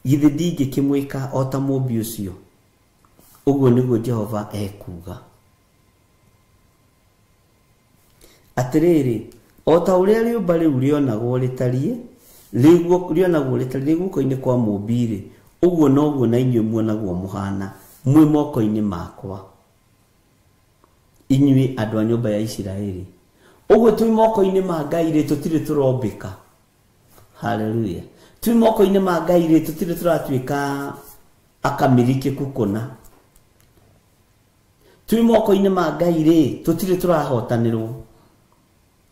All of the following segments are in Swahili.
githe ndingĩkĩmwĩka o ta mũmbi ũcio. Ũguo nĩguo Jehova ekuga. Atĩrĩrĩ, o ta ũrĩa rĩũmba rĩu rĩonagwo rĩtariĩ, rĩonagwo rĩtariĩ guoko-inĩ kwa mũmbi-rĩ, ũguo noguo na inyuĩ muonagwo mũhana mwĩ moko-inĩ makwa, inyuĩ andũ a nyũmba ya Isiraeli. Ũguo twĩ moko-inĩ ma Ngai-rĩ, tũtirĩ tũrombĩka. Haleluya. Twĩ moko-inĩ ma Ngai-rĩ, tũtirĩ tũratuĩka akamirikĩku kũna. Twĩ moko-inĩ ma Ngai-rĩ, tũtirĩ tũrahotanĩrwo.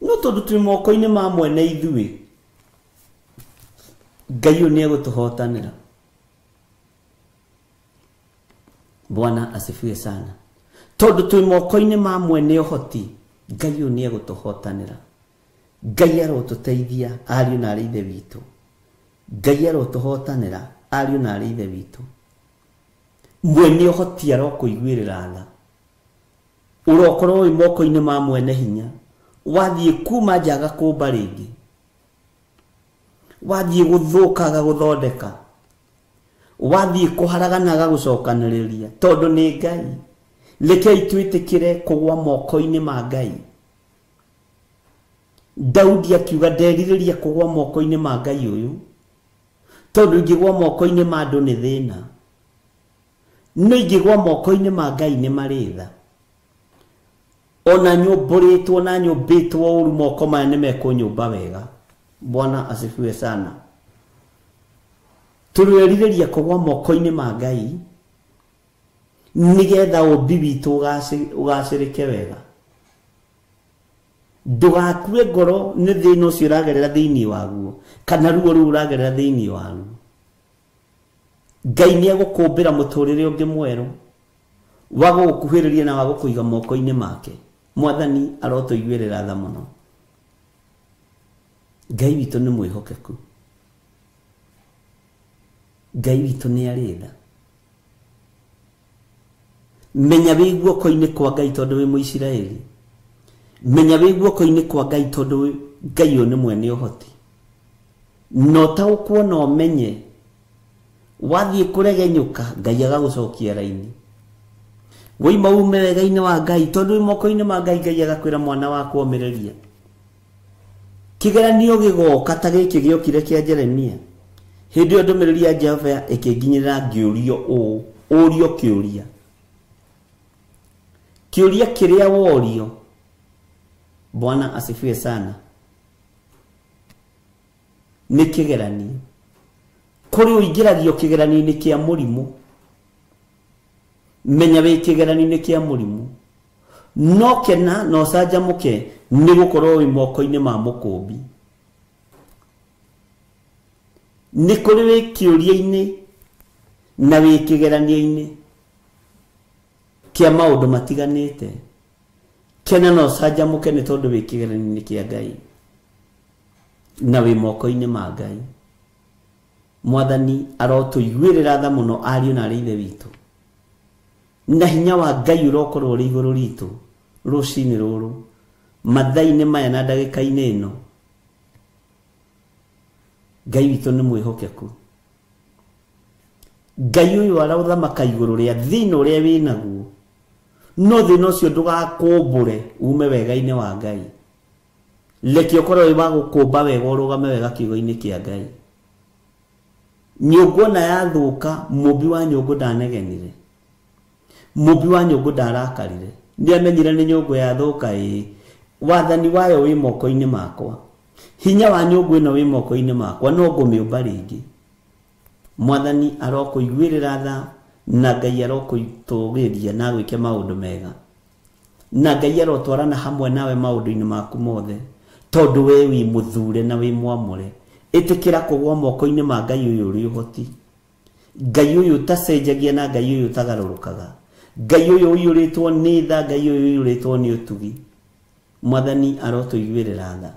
No tondũ twĩ moko-inĩ ma mwene ithuĩ, Ngai ũyũ nĩegũtũhotanĩra. Bwana asifiwe sana. Tondũ twĩ moko-inĩ ma mwene ũhoti, Ngai ũyũ nĩegũtũhotanĩra. Ngai arotũteithia ariũ na arĩ ithe witũ. Ngai arotũhotanĩra ariũ na arĩ ithe witũ. Mwene ũhoti arokũiguĩrĩra tha. Ũrokorwo wĩ moko-inĩ ma mwene hinya. Wathiĩ kuma njaga kũmba rĩngĩ. Wathiĩ gũthũkaga gũthondeka. Wathiĩ kũharagana gũcokanĩrĩria. Tondũ nĩ Ngai. Rekei twĩtĩkĩre kũgwa moko-inĩ ma Ngai. Daudi akiuga nderirĩria kũgwa moko-inĩ ma Ngai ũyũ. Tondũ ingĩgwa moko-inĩ ma andũ nĩ thĩna. No ingĩgwa moko-inĩ ma Ngai nĩ marĩ tha. Ona nyũmbũrĩtwo na nyũmbĩtwo ũru moko maya nĩmekũnyũmba wega. Bwana asifiwe sana. Tũrerirĩria kũgwa moko-inĩ ma Ngai nĩgetha ũmbi witũ ũgacĩrĩke wega. Ndũgakue ngoro nĩ thĩna ũcio ũragerera thĩinĩ waguo, kana ruo rũu ũragerera thĩinĩ waguo. Ngai nĩegũkũmbĩra mũtũrĩre ũngĩ mwerũ wa gũgũkuhĩrĩria na wa gũkũiga moko-inĩ make. Mwathani arotũiguĩrĩra tha mũno. Ngai witũ nĩ mwĩhokeku. Ngai witũ nĩ arĩ tha. Menya wĩ guoko-inĩ kwa Ngai tondũ wĩ Mũisiraeli. Menya wĩ guoko-inĩ kwa Ngai tondũ Ngai ũyũ nĩ mwene ũhoti. No taũkwo na ũmenye wathiĩ kũregenyũka Ngai agagũcokia raini. Woima ume wega-inĩ wa Ngai tondũ wĩ moko-inĩ ma Ngai, Ngai agakwĩra mwana wakwa ũmĩrĩria. Kĩgeranio gĩgoka ta gĩkĩ gĩokire kĩa Jeremia. Hĩndĩ ĩyo ndũmĩrĩri ya Jehova ĩkĩnginyĩra ngĩũrio ũũ, ũrio kĩũria. Kĩũria kĩrĩa worio. Bwana asifiwe sana. Nĩ kĩgeranio. Kũrĩ ũingĩragio kĩgeranio-inĩ kĩa mũrimũ. Menya wĩ kĩgeranio-inĩ kĩa mũrimũ. No kena no canjamũke nĩ gũkorwo wĩ moko-inĩ ma mũkũmbi. Nĩ kũrĩ wĩ kĩũria-inĩ na wĩ kĩgeranio-inĩ kĩa maũndũ matiganĩte. Kena no canjamũke nĩ tondũ wĩ kĩgeranio-inĩ kĩa Ngai na wĩ moko-inĩ ma Ngai. Mwathani arotũiguĩrĩra tha mũno ariũ na arĩ ithe witũ. Na hinya wa Ngai ũrokorwo ũrĩ igũrũ ritũ rũcinĩ rũrũ, mathaa-inĩ maya na ndagĩka-inĩ ĩno. Ngai witũ nĩ mwĩhokeku. Ngai ũyũ arathamaka igũrũ rĩa thĩna ũrĩa wĩ naguo. No thĩna ũcio ndũgakũmbũre ume wega-inĩ wa Ngai. Reke ũkorwo wĩ wa gũkũmba wega, ũrũgame wega kiugo-inĩ kĩa Ngai. Nyũngũ ona yathũka, mũmbi wa nyũngũ ndanegenire. Mũmbi wa nyũngũ ndarakarire. Nĩamenyire nĩ nyũngũ yathũka ĩ. Wathani wayo wĩ moko-inĩ makwa. Hinya wa nyũngũ ĩno wĩ moko-inĩ makwa, no ngũmĩũmba rĩngĩ. Mwathani arokũiguĩrĩra tha na Ngai arokũitũgĩria na gwĩke maũndũ mega. Na Ngai arotwarana hamwe nawe maũndũ-inĩ maku mothe. Tondũ we wĩ mũthure na wĩ mwamũre. Ĩtĩkĩra kũgwa moko-inĩ ma Ngai ũyũ ũrĩ ũhoti. Ngai ũyũ ũtacenjagia na Ngai ũyũ ũtagarũrũkaga. Ngai ũyũ ũiyũrĩtwo nĩ tha, Ngai ũyũ ũiyũrĩtwo nĩ ũtugi. Mwathani arotũiguĩrĩra tha.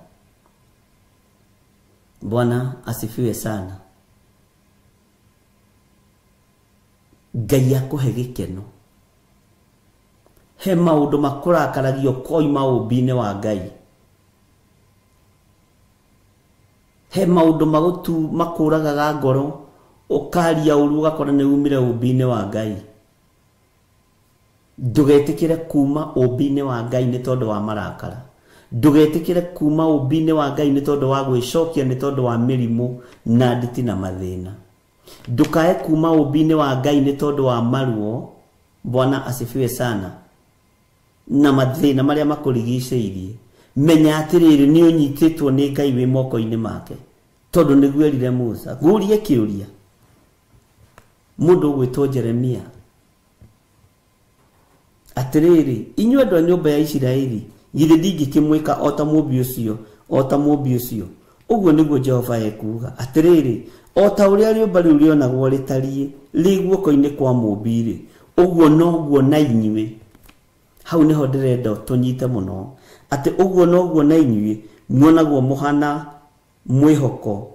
Bwana asifiwe sana. Ngai akũhe gĩkeno. He maũndũ makũrakaragio koima ũmbi-inĩ wa Ngai. He maũndũ makũragaga ngoro ukaria uru ugakora ni umire ubine wa Ngai. Ndugetikire kuma ubine wa Ngai ni tondu wa marakara. Ndugetikire kuma ubine wa Ngai ni tondu wa gwicokia ni tondu wa mirimu na nditi na mathina. Ndukae kuma ubine wa Ngai ni tondu wa maruo. Bwana asifiwe sana. Na mathina maria makurigiceirie. Menya atiriri ni unyititwo ni Ngai wi moko-ini make. Tondu niguo erire Musa. Gurie kiuria. Mundu gwitwo Jeremia. Atiriri, inyuĩ andũ a nyũmba ya Isiraeli, githĩ ndingĩkĩmwĩka o ta mũmbi ũcio. Ũguo nĩguo Jehova ekuuga. Atiriri, o ta ũrĩa rĩũmba rĩu rĩonagwo rĩtariĩ rĩ guoko-inĩ kwa mũmbi-rĩ, ũguo noguo na inyuĩ. Hau nĩho ndĩrenda tũnyite mũno. Atĩ ũguo noguo na inyuĩ muonagwo mũhana mwĩhoko,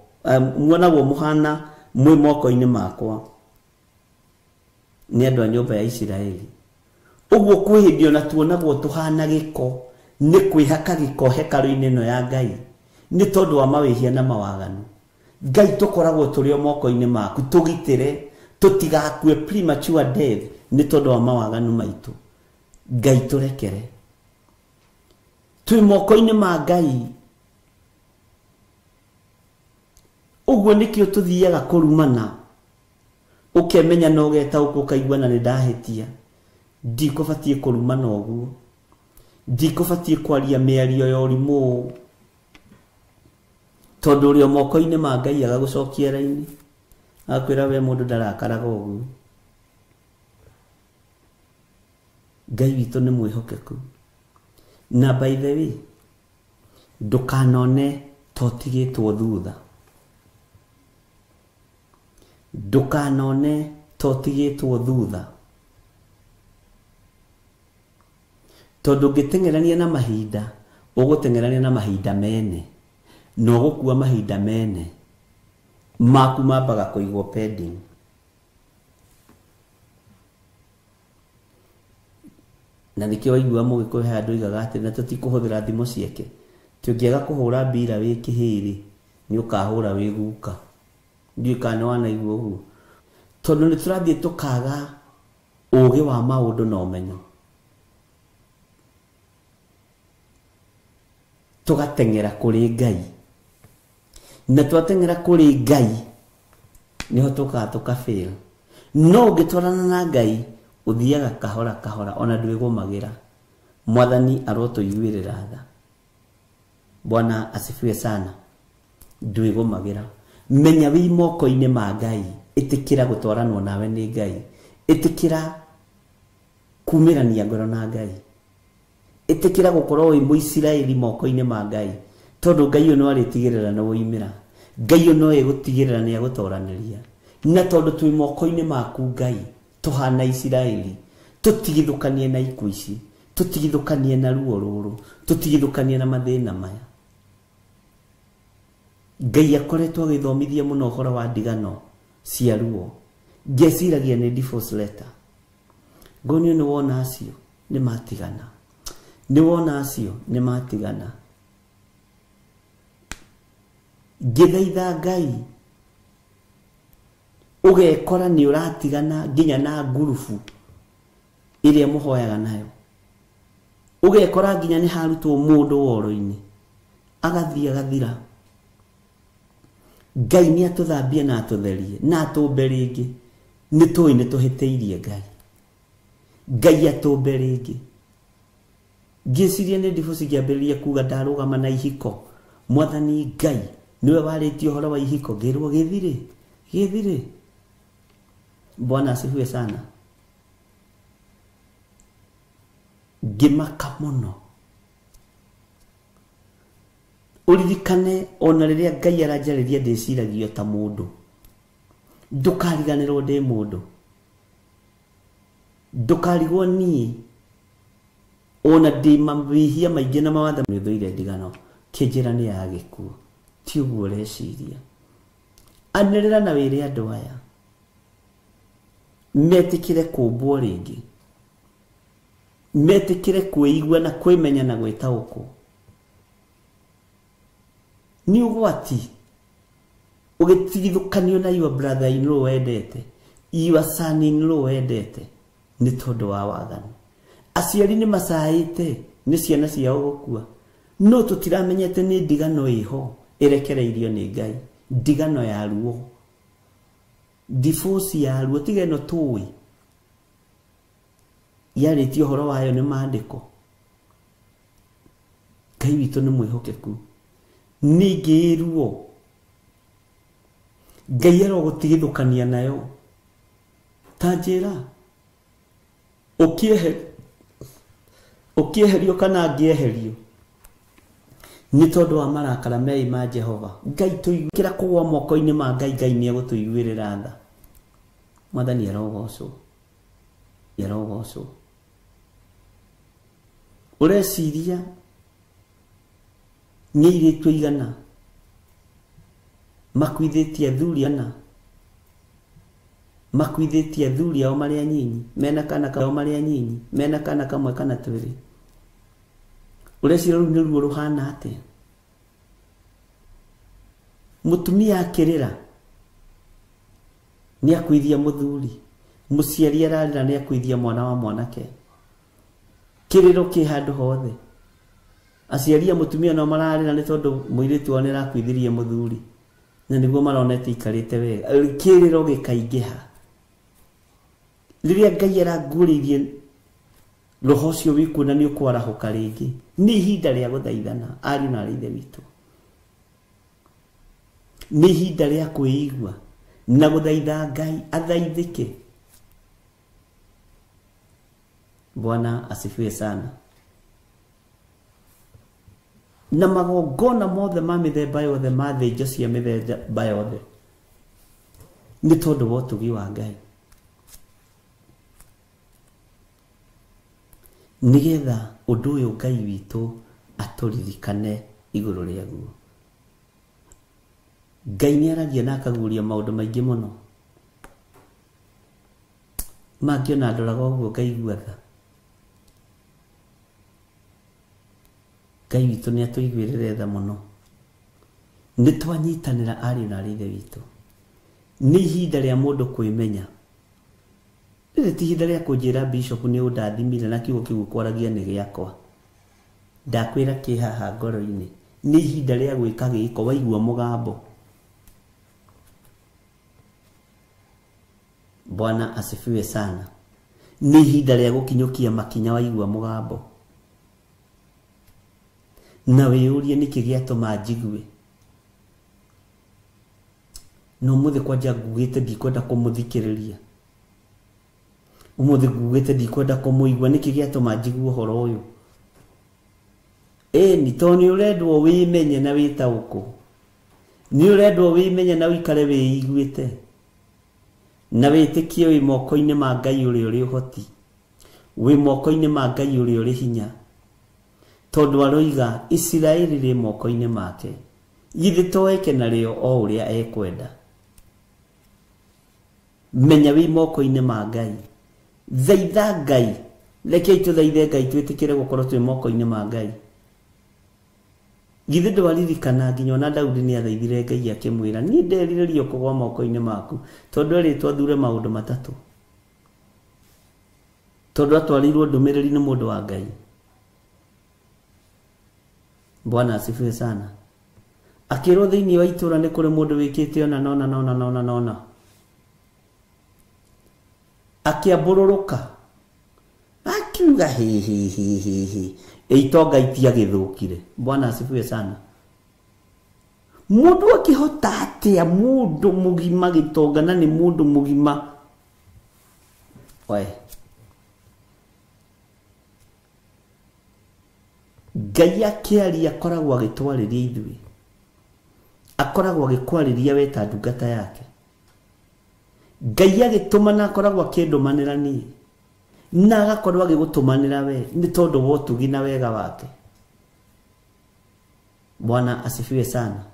muonagwo mũhana mwĩ moko-inĩ makwa nĩ andũ a nyũmba ya Isiraeli. Uguo kwĩhĩndio na tuonagwo tuhana gĩko nĩ kwĩhaka gĩko hekarũ-inĩ ĩno ya Ngai nĩ tondũ wa mawĩhia na mawaganu. Ngai tũkoragwo tũrĩ o moko-inĩ maku, tũgitĩre tũtigakue premature death nĩ tondũ wa mawaganu maitũ. Ngai tũrekere twĩ moko-inĩ ma Ngai. Uguo nĩkĩo tũthiaga kũrumana, ũkemenya na ũgetaũkwo ũkaigua na nĩ ndahĩtia. Ndikũbatie kũrumana ũguo, ndikũbatie kwaria mĩario ya ũrimũ, tondũ ũrĩ o moko-inĩ ma Ngai agagũcokia raini, akwĩra we mũndũ ndarakaraga ũguo. Ngai witũ nĩ mwĩhokeku. Na by the way, ndũkanone totigĩtwo thutha. Ndũkanone totigĩtwo thutha. Tondu ngitengerania na mahinda, ugutengerania na mahinda mene. No gukua mahinda mene. Maku mambaga kuigwo pending. Na nikio waigua mugikuhe andu igaga ati na tutikuhuthira thimo cieke. Tungiaga kuhura mbira wi kihiri, ni ukahura wi guka. Ndiye kana wana igwo hu. Tondu ni turathie tukaga ugi wa maundu na umenyo. Tugatengera kuri Ngai. Na twatengera kuri Ngai niho tukafail. No gitwarana na Ngai uthiaga kahora kahora ona ndwigumagira. Mwathani arotuiguirira tha. Bwana asifiwe sana. Ndwigumagira. Menya wi moko-ini ma Ngai. Itikira gutwaranwo nawe ni Ngai. Itikira kumirania ngoro na Ngai. Itikira gukorwo wi Muisiraeli moko-ini ma Ngai. Tondu Ngai no aritigirira na woimira. Ngai no egutigirira ni agutoraniria. Na tondu twi moko-ini maku Ngai, tuhana Isiraeli, tutigithukanie na ikuũ ici, tutigithukanie na ruo ruru, tutigithukanie na mathina maya. Ngai akoretwo agithomithia muno uhoro wa ndigano cia ruo. Ngeciragia ni divorce letter. Ngonio ni wona acio ni matigana. Ni wona acio ni matigana. Ngithaitha Ngai ugekora ni uratigana nginya na ngurubu iria muhoyaga nayo. Ugekora nginya ni harutwo mundu woro-ini agathia gathira. Ngai ni atuthambia na atutherie na atumbe ringi. Ni tui ni tuhiteirie Ngai. Ngai atumbe ringi. Ngiciria ni divorce ngiambiriria kuga ndarugama na ihiko. Mwathani Ngai niwe waritio horo wa ihiko ngirwo githire. Bwana asifiwe sana. Ngimaka muno. Uririkane ona riria Ngai aranjariria ndiciragio ta mundu. Ndukariganirwo ndi mundu. Ndukarigwo ni ona ndi mawihia maingi na mawatha mwithuire ndigano kinjira ni ya gikuo. Ti uguo reciria. Anĩrĩra na wĩre andũ aya metikire kumbwo ringi. Metikire kwĩigua na kwĩmenya na gwĩtaũkwo. Ni ũgwati ugitigithukanio na your brother in law wendete, your son in law wendete, ni tondu wa wathani. Aciari ni macaite ni ciana ciao gukua, no tutiramenyete ni ndigano iho irekereirio ni Ngai, ndigano ya ruo, divorce ya ruo, tigeno tuwi yarĩtio horo wayo ni maandĩko. Ngai witũ nĩ mwĩhokeku, ningĩ ruo Ngai arogũtigithũkania nayo. Ta njĩra ũkĩeherio kana ngĩeherio nĩ tondũ wa marakara mei ma Jehova. Ngai tũigĩra kũgwa moko-inĩ ma Ngai, Ngai nĩ egũtũiguĩrĩra tha. Mwathani arogocwo, arogocwo. Ũreciria nĩ airĩtu aigana makuithĩtie athuri ana, makuithĩtie athuri ao marĩ anyinyi, mena kana kao marĩ anyinyi, mena kana kamwe kana twĩrĩ. Ũreciria rũu nĩ ruo rũhana atĩa? Mũtumia akĩrĩra nĩ akuithia mũthuri, mũciari ararĩra nĩ akuithia mwana wa mwanake. Kĩrĩro kĩ handũ hothe. Aciari a mũtumia no mararĩra nĩ tondũ mũirĩtu wao nĩ arakuithirie mũthuri, na nĩguo maronete ikarĩte wega. Kĩrĩro gĩkaingĩha. Rĩrĩa Ngai aranguũrĩirie roho ũcio wĩkuona nĩ ũkwarahũka rĩngĩ, nĩ ihinda rĩa gũthaithana, ariũ na aarĩ a Ithe witũ. Nĩ ihinda rĩa kwĩigua na gũthaitha Ngai athaithĩke. Bwana asifiwe sana. Na magongona mothe ma mĩthemba yothe ma thĩnjo cia mĩthemba yothe nĩ tondũ wa ũtugi wa Ngai, nĩgetha ũndũ ũyũ Ngai witũ atũririkane igũrũ rĩaguo. Ngai nĩ aragia na akaguũria maũndũ maingĩ mũno, mangĩona ndoraga ũguo ngaigua tha. Ngai witũ nĩ atũiguĩrĩre tha mũno. Nĩ twanyitanĩra ariũ na aarĩ a Ithe witũ. Nĩ ihinda rĩa mũndũ kwĩmenya. Rĩrĩ ti ihinda rĩa kũnjĩra bishop nĩ ũndathimire na kiugo kĩu kwaragia nĩ gĩakwa. Ndakwĩra kĩ haha ngoro-inĩ. Nĩ ihinda rĩa gwĩka gĩko, waigua mũgambo. Bwana asifiwe sana. Nĩ ihinda rĩa gũkinyũkia makinya, waigua mũgambo. Na wĩyũrie nĩkĩ gĩatũma njigue. No mũthĩ kwanja ngugĩte ndikwenda kũmũthikĩrĩria. Ũmũthĩ ngugĩte ndikwenda kũmũigua, nĩkĩ gĩatũma njigue ũhoro ũyũ. Nĩ tondũ nĩ ũrendwo wĩmenye na wĩtaũkwo. Nĩ ũrendwo wĩmenye na wĩikare wĩiguĩte, na wĩtĩkie wĩ moko-inĩ ma Ngai ũrĩa ũrĩ ũhoti, wĩ moko-inĩ ma Ngai ũrĩa ũrĩ hinya. Tondũ aroiga Isiraeli rĩ moko-inĩ make, githĩ to eke narĩo o ũrĩa ekwenda. Menya wĩ moko-inĩ ma Ngai, thaitha Ngai, rekei tũthaithe Ngai twĩtĩkĩre gũkorwo twĩ moko-inĩ ma Ngai. Githĩ ndwaririkana nginya ona Daudi nĩ athaithire Ngai akĩmwĩra, niĩ nderirĩria kũgwa moko-inĩ maku, tondũ erĩtwo athure maũndũ matatũ, tondũ atwarirwo ndũmĩrĩri nĩ mũndũ wa Ngai. Bwana asifiwe sana. Akĩrwo thĩinĩ wa itũra nĩ kũrĩ mũndũ wĩkĩte ona nona. Akĩambũrũrũka akiuga hihihihi, itonga itiagĩthũkire. Bwana asifiwe sana. Mũndũ akĩhota atĩa mũndũ mũgima gĩtonga, na nĩ mũndũ mũgima Ngai akĩaria akoragwo agĩtwarĩria ithuĩ, akoragwo agĩkwarĩria we ta ndungata yake. Ngai agĩtũmana akoragwo akĩndũmanĩra niĩ, na agakorwo agĩgũtũmanĩra we nĩ tondũ wa ũtugi na wega wake. Bwana asifiwe sana.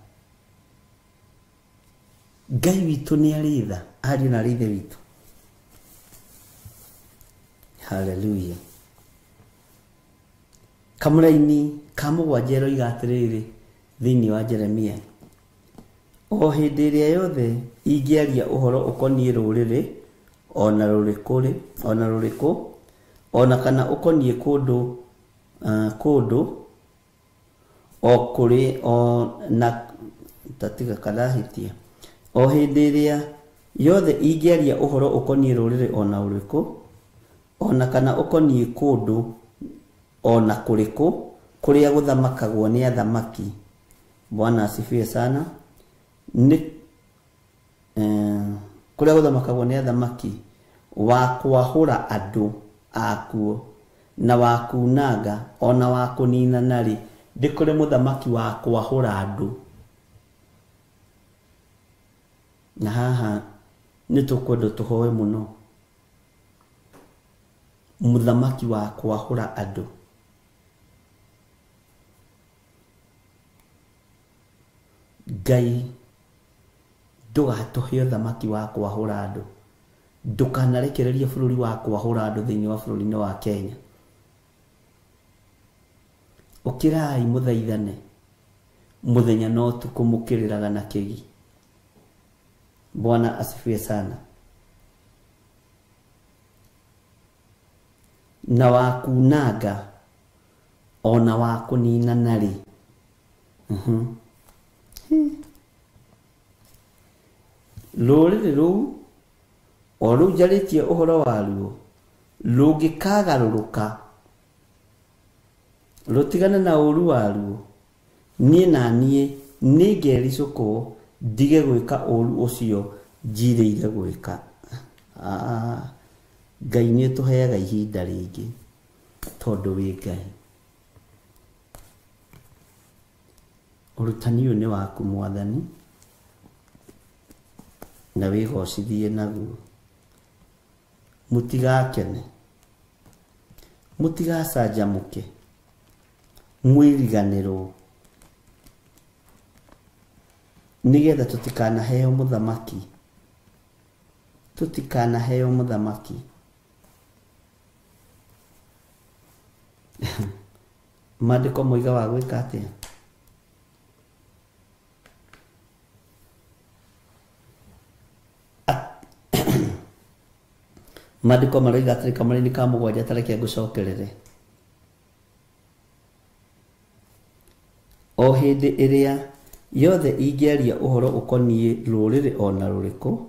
Ngai witũ nĩ arĩ tha, ariũ na aarĩ a Ithe witũ. Hallelujah. Kamũra-inĩ ka mũgwanja eroiga atĩrĩrĩ thĩinĩ wa Jeremia, o hindi ria yothe ingiaria uhoro ukonie ruriri ona ruriku ona kana ukonie kundu o kuri o na tatiga kalahitia o hindi ria yothe ingiaria uhoro ukonie ruriri ona ruriku ona kana ukonie kundu ona kuriku kuria guthamakagwo ni athamaki. Bwana asifiwe sana. Ni kuria guthamakagwo ni athamaki wa kwahura andu akuo na wa kunanga ona wa kunina nari ndikure muthamaki wa kwahura andu. Na haha nitukwenda tuhoe muno muthamaki wa kwahura andu. Ngai ndugatuhe thamaki wa kwahura andu, ndukanarekererie bururi wa kwahura andu thiini wa bururi wa Kenya. Ukirai muthaithane muthenya no tukumukiriraga na kigi. Bwana asifiwe sana. Na wa kunanga ona wa kunina nari ruriri ruu o ruu njaritie uhoro waruo rungikagaruruka rutigane na uru waruo nie na nie ningericukwo ndige gwika uru ucio njiriire gwika. Ngai ni tuheaga ihinda ringi tondu wi Ngai. Urutani uyu ni waku Mwathani na wigocithie naguo. Mutigakene mutigacanjamuke mwiriganirwo nigetha tutikanaheo muthamaki. Maandiko moiga wa gwika atia? Maandiko maroiga atiri Kamari-ini ka mugwanja tareke ngucokerere. O hindi iria yothe ingiaria uhoro ukonie ruriri ona ruriku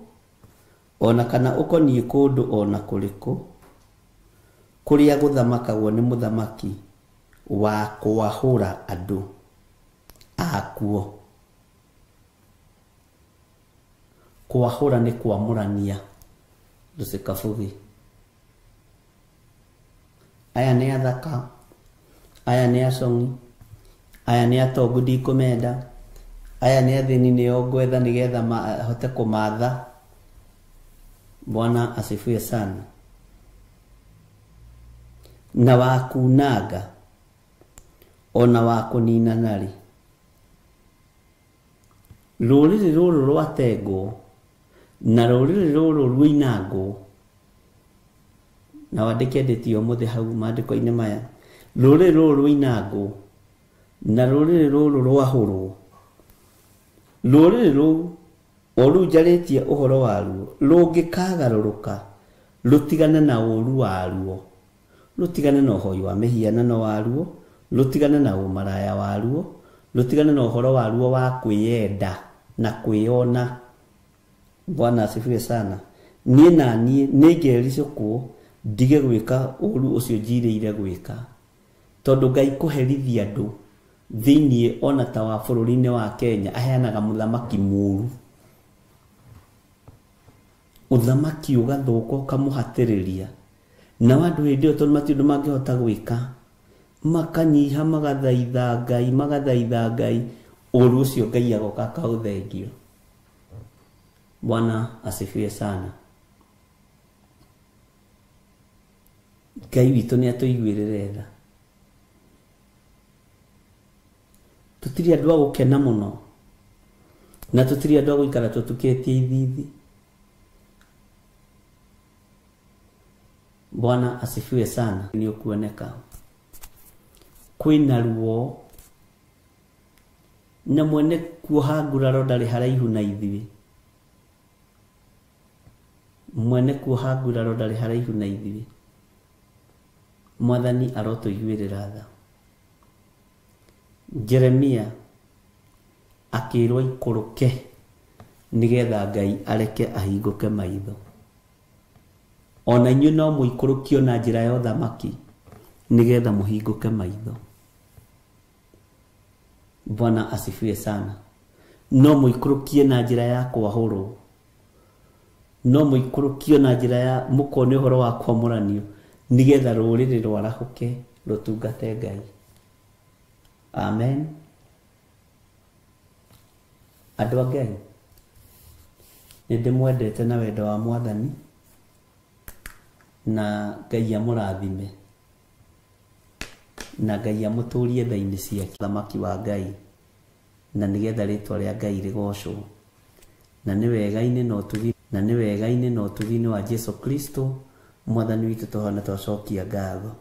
ona kana ukonie kundu ona kuriku kuria guthamakagwo ni muthamaki wa kwahura andu akuo. Kwahura ni kwamurania rusikafugi. Aya ni athaka, aya ni acongi, aya ni atongu ndikumenda, aya ni athini nio ngwetha nigetha hote kumatha. Bwana asifiwe sana. Na wa kunanga ona wa kunina nari ruriri ruru rwatengwo na ruriri ruru rwinangwo. Na wandike nditio muthe hau maandiko-ini maya ruriri ruru rwinangwo na ruriri ruru rwahurwo. Ruriri ruu o ruu njaritie uhoro waruo rungikagaruruka rutigane na uru waruo, rutigane na uhoi wa mihianano waruo, rutigane na umaraya waruo, rutigane na uhoro waruo wa kwiyenda na kwiyona. Bwana asifiwe sana. Nie na nie ningericukwo ndige gwika uru ucio njiriire gwika tondu Ngai kuherithia andu thiini ona ta wa bururi-ini wa Kenya aheanaga muthamaki muru. Uthamaki ugathuka ukamuhatiriria na wandu hindi iyo tondu matindu mangihota gwika makanyiha magathaitha Ngai uru ucio Ngai agoka akaũthengio. Bwana asifiwe sana. Ngai witu ni atuiguirire tha. Tutiri andu a gukena muno na tutiri andu a guikara tutuketie ithithi. Bwana asifiwe sana. Ni ukuoneka kwina ruo na mwene kuoha nguraro ndarĩ haraihu na ithuĩ. Mwene kuoha nguraro ndarĩ haraihu na ithuĩ. Mwathani arotũiguĩrĩra tha. Jeremia akĩrwo ikũrũke nĩgetha Ngai areke ahingũke maitho. Ona inyuĩ no mũikũrũkio na njĩra ya ũthamaki nĩgetha mũhingũke maitho. Bwana asifiwe sana. No mũikũrũkie na njĩra ya kwahũrwo. No mũikũrũkio na njĩra ya mũkone ũhoro wa kwamũranio nĩgetha rũrĩrĩ rwarahũke rũtungate Ngai. Amen. Andũ a Ngai, nĩndĩmwendete na wendo wa Mwathani, na Ngai amũrathime, na Ngai amũtũrie tha-inĩ ciake ũthamaki wa Ngai, na nĩgetha rĩtwa rĩa Ngai rĩgocwo. Na nĩ wegaine na ũtugi-inĩ wa Jesu Kristo Mwathani witũ tũhana twacokia ngatho.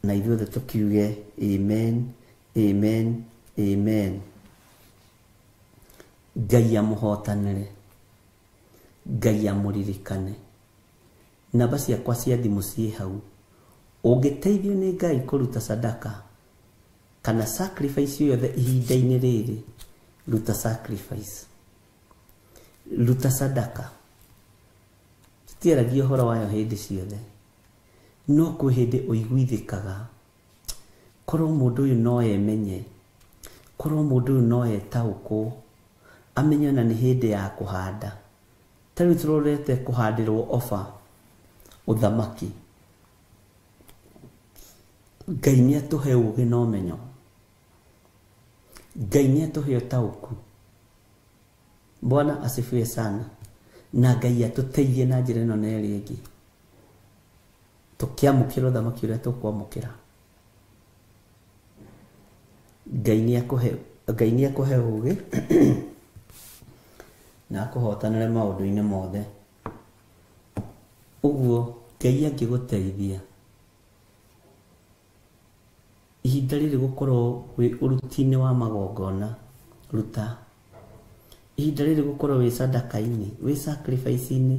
Na ithuothe tũkiuge amen, amen, amen. Ngai amũhotanĩre, Ngai amũririkane. Namba ciakwa cia thimũ ciĩ hau. Ũngĩteithio nĩ Ngai kũruta sadaka kana sacrifice yothe ihinda-inĩ rĩrĩ, ruta sacrifice, ruta sadaka. Tutiaragia ũhoro wayo hĩndĩ ciothe, no kwĩ hĩndĩ ũiguithĩkaga. Korwo mũndũ ũyũ no emenye, korwo mũndũ ũyũ no etaũkwo, amenye na nĩ hĩndĩ ya kũhanda. Tarĩu tũrorete kũhandĩrwo ofa ũthamaki. Ngai nĩatũhe ũũgĩ na ũmenyo. Ngai nĩatũhe ũtaũku. Bwana asifiwe sana. Na Ngai atũteithie na njĩra ĩno na ĩrĩa ĩngĩ, tũkĩamũkĩra ũthamaki ũrĩa tũkwamũkĩra. Ngai nĩakũhe ũũgĩ na akũhotanĩre maũndũ-inĩ mothe. Ũguo Ngai angĩgũteithia, ihinda rĩrĩ gũkorwo wĩ ũruti-inĩ wa magongona, ruta. Ihinda rĩrĩ gũkorwo wĩ sadaka-inĩ, wĩ sacrifice-inĩ,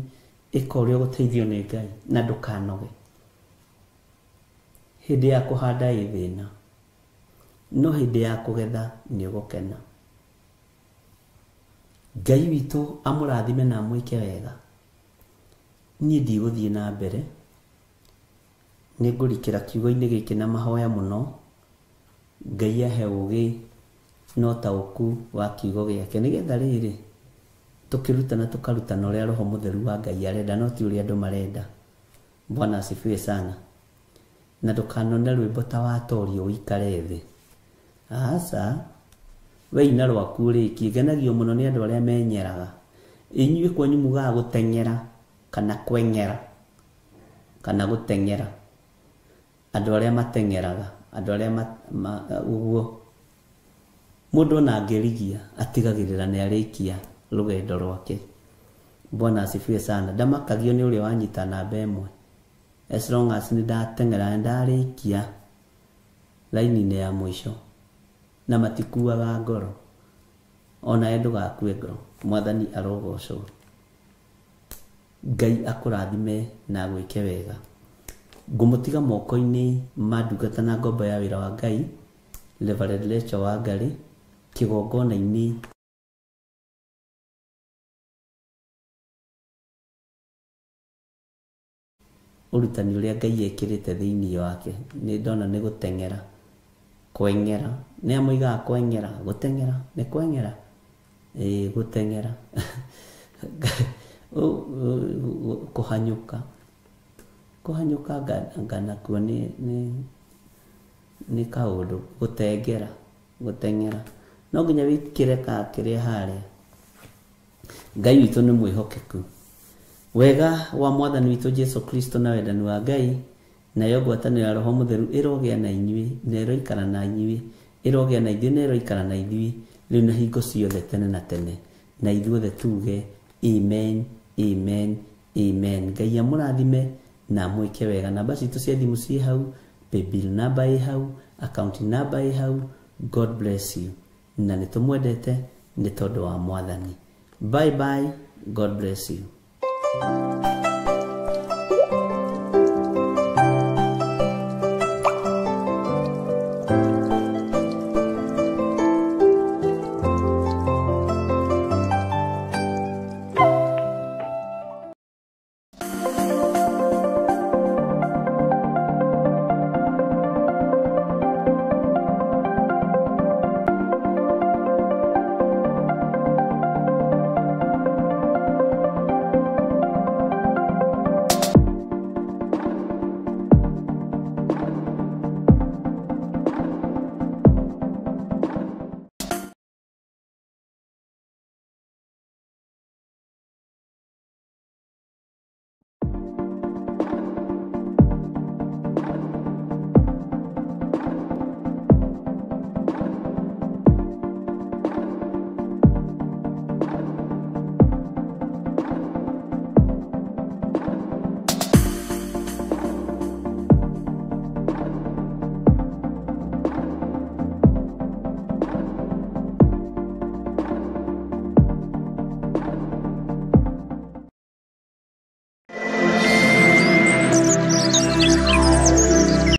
ĩka ũrĩa ũgũteithio nĩ Ngai na ndũkanoge. Hĩndĩ ya kũhanda ĩ thĩna, no hĩndĩ ya kũgetha nĩ ũgũkena. Ngai witũ amũrathime na amwĩke wega. Niĩ ndigũthiĩ na mbere, nĩngũrikĩra kiugo-inĩ gĩkĩ na mahoya mũno. Ngai ahe ũũgĩ no taũku wa kiugo gĩake, nĩgetha rĩrĩ tũkĩrutana tũkarutana ũrĩa Roho Mũtheru wa Ngai arenda, no ti ũrĩa andũ marenda. Bwana asifiwe sana. Na ndũkanone rwĩmbo ta watorio ũikare thĩ. Aca, we ina rwaku ũrĩkie. Ngenagio mũno nĩ andũ arĩa menyeraga. Inyuĩ kwanyu mugaga gũteng'era kana kweng'era kana gũteng'era. Andũ arĩa mateng'eraga, andũ arĩa ũguo. Mũndũ ona angĩrigia atigagĩrĩra nĩ arĩkia rũgendo rwake. Bwana asifiwe sana. Ndamakagio nĩ ũrĩa wanyita namba ĩmwe. As long as nĩ ndateng'era ndarĩkia laini-inĩ ya mũico na matikuaga ngoro. Ona ndũgakue ngoro. Mwathani arogocwo. Ngai akũrathime na gwĩke wega. Ngũmũtiga moko-inĩ ma ndungata na ngombo ya wĩra wa Ngai, Reverend Rachel Wangarĩ, kĩgongona-inĩ ũrutani ũrĩa Ngai ekĩrĩte thĩinĩ wake. Nĩ ndona nĩ gũteng'era, kweng'era. Nĩ amũigaga kweng'era, gũteng'era, nĩ kweng'era. Gũteng'era. Kũhanyũka nganakuo nĩ kaũndũ. Gũteng'era, gũteng'era. No nginya wĩkĩre kĩrĩa harĩa. Ngai witũ nĩ mwĩhokeku. Wega wa Mwathani witũ Jesu Kristo na wendani wa Ngai na ngwatanĩro ya Roho Mũtheru ĩrogĩa na inyuĩ na ĩroikara na inyuĩ, ĩrogĩa na ithuĩ na ĩroikara na ithuĩ rĩu na hingo ciothe tene na tene. Na ithuothe tuge amen, amen, amen. Ngai amũrathime na mwĩke wega. Namba citũ cia thimũ ciĩ hau, paybill namba ĩ hau, account namba ĩ hau. God bless you. na nitumwendete ni tondu wa Mwathani. Bye bye, God bless you.